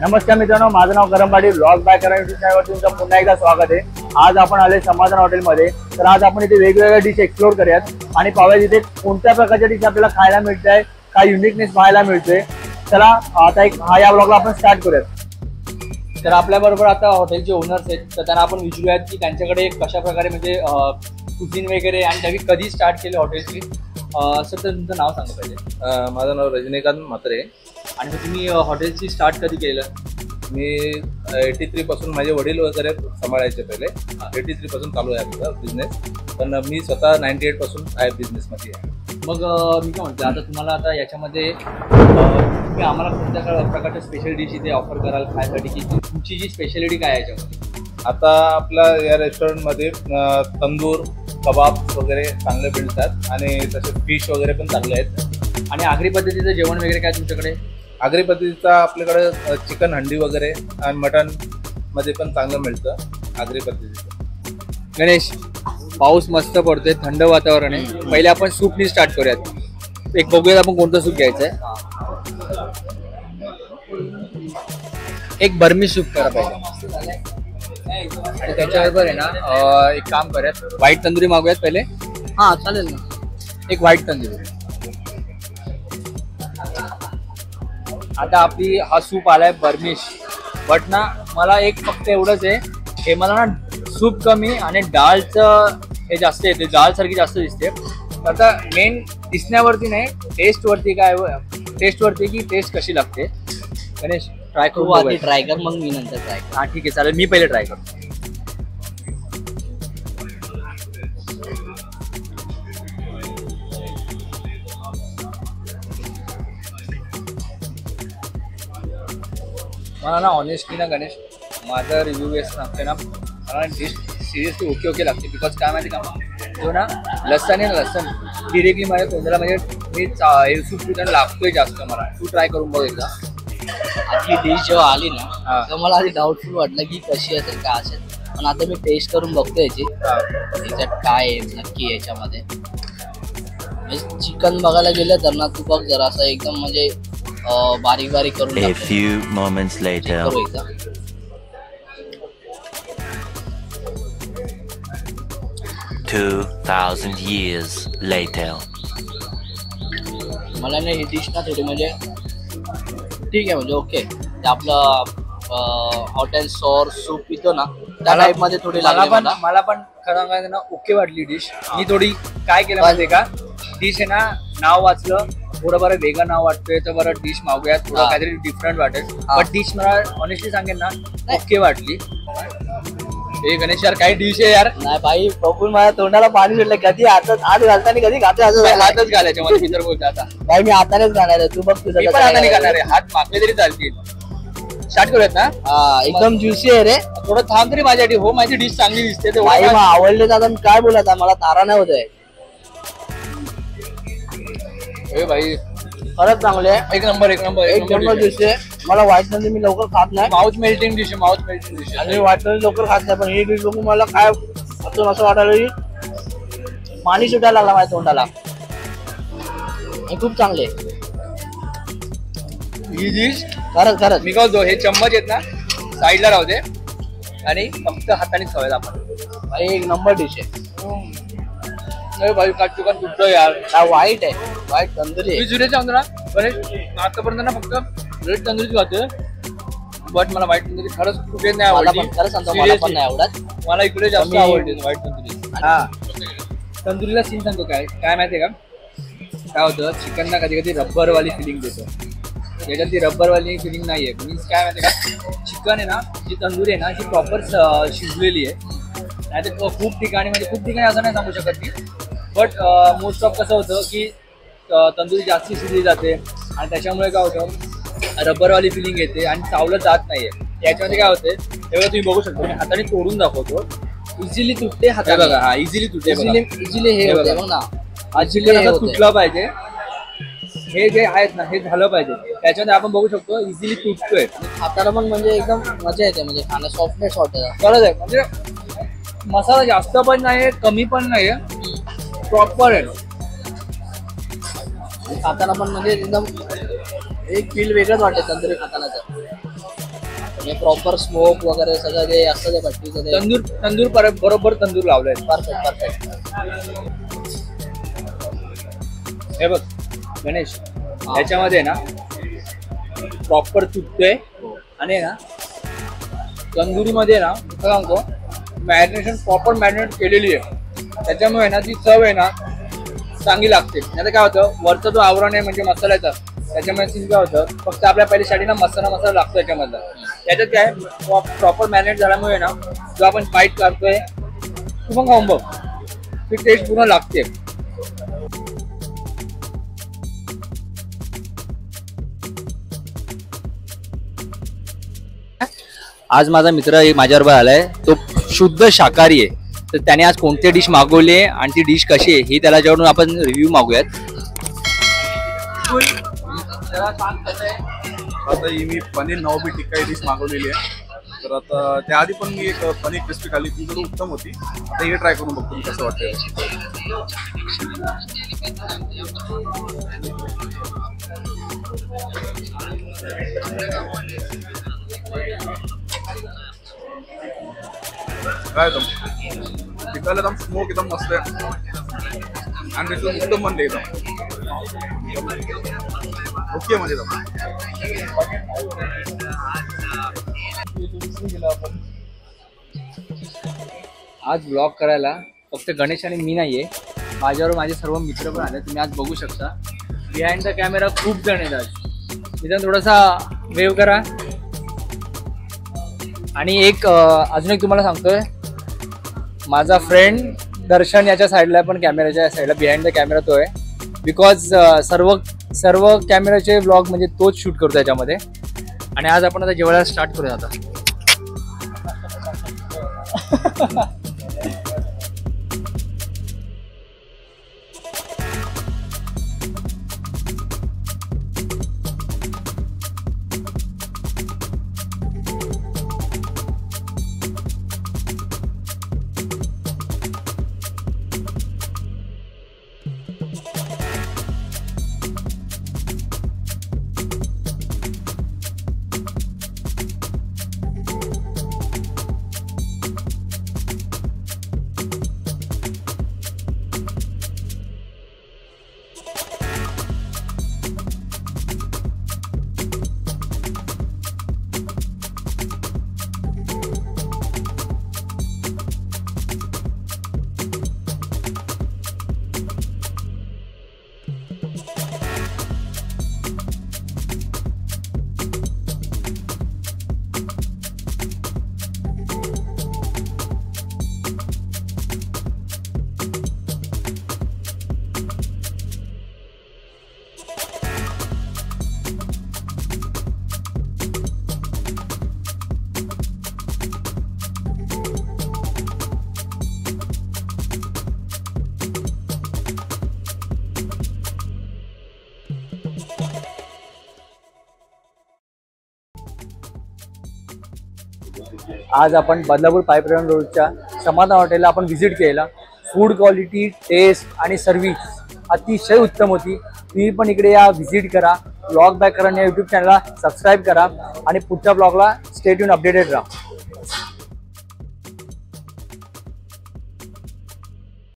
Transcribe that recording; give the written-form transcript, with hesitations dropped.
नमस्कार मित्रांनो, माझं नाव करम पाटील, ब्लॉग बाय करम यूट्यूब चॅनलवरती तुमचं पुन्हा एकदा स्वागत आहे। आज आपण आले समाधान हॉटेलमध्ये। तर आज आपण इथे वेगवेगळ्या डिश एक्सप्लोर करूयात आणि पाहूया इथे कोणत्या प्रकारच्या डिश आपल्याला खायला मिळत आहे, काय युनिकनेस पाहायला मिळतोय। चला आता या ब्लॉगला आपण स्टार्ट करूयात। तर आपल्या बरोबर आता हॉटेलचे ओनर्स आहेत, तर त्यांना आपण विचारूयात की त्यांच्याकडे कशा प्रकारे म्हणजे कुकिंग वगैरे आणि त्यांनी कधी स्टार्ट केले हॉटेलची। सर तर तुमचं नाव सांगा पहिले। माझं नाव रजनीकांत म्हात्रे आणि मग तुम्ही हॉटेलची स्टार्ट कधी केलं? मी 83 पासून माझे वडील वगैरे सांभाळायचे पहिले। 83 पासून चालू आहे आपला बिझनेस, पण मी स्वतः 98 पासून आहे बिझनेसमध्ये आहे। मग मी काय म्हणते, आता तुम्हाला आता याच्यामध्ये तुम्ही आम्हाला कोणत्या प्रकारच्या स्पेशल डिश इथे ऑफर कराल खायसाठी, की तुमची जी स्पेशालिटी काय आहे याच्यामध्ये? आता आपल्या या रेस्टॉरंटमध्ये तंदूर कबाब वगैरे चांगले मिळतात आणि तसेच फिश वगैरे पण चांगले आहेत। आणि आगरी पद्धतीचं जेवण वगैरे काय तुमच्याकडे? आगरी पद्धतीचा आपल्याकडे चिकन हंडी वगैरे आणि मटन मध्ये पण चांगलं मिळतं आगरी पद्धतीचं। गणेश, पाऊस मस्त पडतोय, थंड वातावरण आहे, पहिले आपण सूपनी स्टार्ट करूयात। एक बघूयात आपण कोणतं सूप घ्यायचं आहे। एक बर्मी सूप करा पाहिजे आणि त्याच्याबरोबर आहे ना एक काम करूयात, व्हाईट तंदुरी मागूयात पहिले। हा चालेल ना, एक व्हाईट तंदुरी। आता आपली हा सूप आलाय बर्मिश, बट ना मला एक फक्त एवढंच आहे, हे मला ना सूप कमी आणि डाळचं हे जास्त येते, डाळ सारखी जास्त दिसते। आता मेन दिसण्यावरती नाही, टेस्टवरती काय, टेस्टवरती की टेस्ट कशी लागते। गणेश ट्राय तू करू? आधी ट्राय कर, मग मी नंतर ट्राय कर। हा ठीक आहे, चालेल, मी पहिले ट्राय करतो। मला ना ऑनेस्टली ना गणेश, माझा रिव्ह्यू वेस्ट सांगते ना, मला डिश सिरियसली ओके लागते। बिकॉज काय माहिती का, तो ना लसण आहे ना, लसण डिरेक्टली माझ्या तोंडाला म्हणजे मी हे सूप पिताना लागतोय जास्त मला। तू ट्राय करून बघ एकदा। आपली डिश जेव्हा आली ना, तेव्हा मला आधी डाऊटफुल वाटलं की कशी असेल काय असेल, पण आता मी टेस्ट करून बघतो याची, याच्यात काय आहे नक्की याच्यामध्ये। चिकन बघायला गेलं तर ना, तू बघ जरा असं एकदम म्हणजे बारीक बारीक करून A few moments later. 2000 years later. मला ना ही डिश ना थोडी म्हणजे ठीक आहे, म्हणजे ओके, ते आपलं हॉटेल सॉर सूप पितो ना त्या टाईप मध्ये थोडी मला लागली पण खरं सांगायचं ना ओके वाटली डिश। मी थोडी काय केलं माहितीये का, डिश आहे ना नाव वाचलं, थोडं बरं वेगळं नाव वाटतोय, तर बरं डिश मागूयात, थोडं काहीतरी डिफरंट वाटेल। पण डिश मला ऑनेस्टली सांगेन ना ओके वाटली। हे गणेश यार, काही डिश आहे यार। नाही भाई, बघून माझ्या तोंडाला पाणी सुटलं, कधी हात घालताना कधी खाते असं हातच घालायचे मला, मी तर बोलतो आता भाई, मी हातानेच घालणार आहे, तू बघ तुझं मी पण हाताने घालणार आहे, हात मागले तरी चालतील। स्टार्ट करूयात ना? हा, एकदम ज्युसी आहे रे, थोडं थांब तरी माझ्यासाठी। हो, माझी डिश चांगली दिसते ते भाई, मग आवडले तर आता मी काय बोलायचं, मला तारा नाही होत आहे। भाई खरंच चांगले आहे, एक नंबर ज्युसी आहे। मला व्हाईट मध्ये मी लवकर खात नाही, mouth melting dish, mouth melting dish. आणि व्हाईट मध्ये लवकर खात नाही, पण ही डिश बघून मला काय असं वाटायला की पाणी सुटायला लागला माझ्या तोंडाला। खूप चांगले ही डिश खरंच मी कहतो, हे चम्मच आहेत ना साईडला राहू दे आणि फक्त हातानेच खाऊयात आपण। भाई एक नंबर डिश आहे। भाई काट चुकान तुटतो यार। व्हाईट आहे, व्हाईट तंदुरी मी आहे। जुने सांगतो ना गणेश, आतापर्यंत ना फक्त रेड तंदुरीच खातोय, बट मला व्हाईट तंदुरी खरंच कुठे नाही आवडली। खरं सांगतो, मला पण नाही आवडत, मला इकडे जास्त आवडते व्हाईट तंदुरी। हा, तंदुरीला सीन सांगतो काय माहितीये का, काय होतं, चिकन ना कधी कधी रब्बरवाली फिलिंग देतो, याच्यात ती रब्बरवाली फिलिंग नाहीये। मीन्स काय माहितीये का, चिकन आहे ना, जी तंदुरी आहे ना, ती प्रॉपर शिजलेली आहे। नाही तर खूप ठिकाणी असं नाही सांगू शकत मी, बट मोस्ट ऑफ कसं होतं की तंदुरी जास्त शिजली जाते आणि त्याच्यामुळे काय होतं, रब्बरवाली फिलिंग येते आणि चावलं जात नाहीये। याच्यामध्ये काय होते, तेव्हा तुम्ही बघू शकता, मी हाताने तोडून दाखवतो, इझिली तुटते हाताने बघा। हा, इझिली तुटते, इझिली हे होते बघ ना, चिकन असं तुटलं पाहिजे, हे जे आहेत ना हे झालं पाहिजे, त्याच्यामध्ये आपण बघू शकतो इझिली तुटतोय। खाताना पण म्हणजे एकदम मजा येते, म्हणजे खाणं सॉफ्टनेस वाटतं। खरंच आहे, म्हणजे मसाला जास्त पण नाहीये, कमी पण नाहीये, प्रॉपर आहे। खाताना पण म्हणजे एकदम एक फील वेगळंच वाटतं तंदुरी खाताना तर। म्हणजे प्रॉपर स्मोक वगैरे सगळं जे असतं ते भट्टीचं ते तंदूर बरोबर तंदूर लावलंय. परफेक्ट. हे बघ गणेश, याच्यामध्ये ना प्रॉपर तुटतोय आणि ना तंदुरीमध्ये ना सांगतो मॅरिनेशन प्रॉपर मॅरिनेट केलेली आहे, त्याच्यामुळे ना ती चव आहे ना चांगली लागते. नाही तर काय होतं, वरचा जो आवरण आहे म्हणजे मसाल्याचा, त्याच्यामुळे सीन काय होतं, फक्त आपल्या पहिल्यासाठी ना मसाला लागतो याच्यामधला. त्याच्यात काय प्रॉपर मॅरिनेट झाल्यामुळे ना जो आपण बाईट करतोय तू पण खाऊन बघ, ती टेस्ट पूर्ण लागते. आज माझा मित्र एक माझ्याबरोबर आलाय, तो शुद्ध शाकाहारी आहे. तर त्याने आज कोणते डिश मागवली आहे आणि ती डिश कशी आहे ही त्याच्याकडून आपण रिव्ह्यू मागूयात. आता ही मी पनीर नवाबी टिक्का ही डिश मागवलेली आहे. तर आता त्याआधी पण मी एक पनीर क्रिस्पी खाल्ली, ती जर उत्तम होती. आता हे ट्राय करून बघतो मी कसं वाटतंय. काय एकदम टिक्काला एकदम स्मोक एकदम मस्त आहे आणि त्याचं उत्तम बनले एकदम ओके म्हणजे आज ब्लॉग करायला फक्त गणेश आणि मी नाहीये, माझ्यावर माझे सर्व मित्र पण आले. तुम्ही आज बघू शकता बिहाइंड द कॅमेरा खूप जण आहेत. आज इथं थोडासा वेव करा. आणि एक अजून एक तुम्हाला सांगतोय, माझा फ्रेंड दर्शन याच्या साईडला पण कॅमेराच्या साईडला बिहाइंड द कॅमेरा तो आहे. बिकॉज सर्व कॅमेराचे ब्लॉग म्हणजे तोच शूट करतो याच्यामध्ये. आणि आज आपण आता जेवायला स्टार्ट करूया आता. आज आपण बदलापूर पाईपलाईन रोडच्या समाधान हॉटेलला आपण व्हिजिट केला. फूड क्वालिटी, टेस्ट आणि सर्व्हिस अतिशय उत्तम होती. तुम्ही पण इकडे या, व्हिजिट करा, ब्लॉग बॅक करा आणि यूट्यूब चॅनलला सबस्क्राईब करा आणि पुढच्या ब्लॉगला स्टे ट्यून अपडेटेड राहा.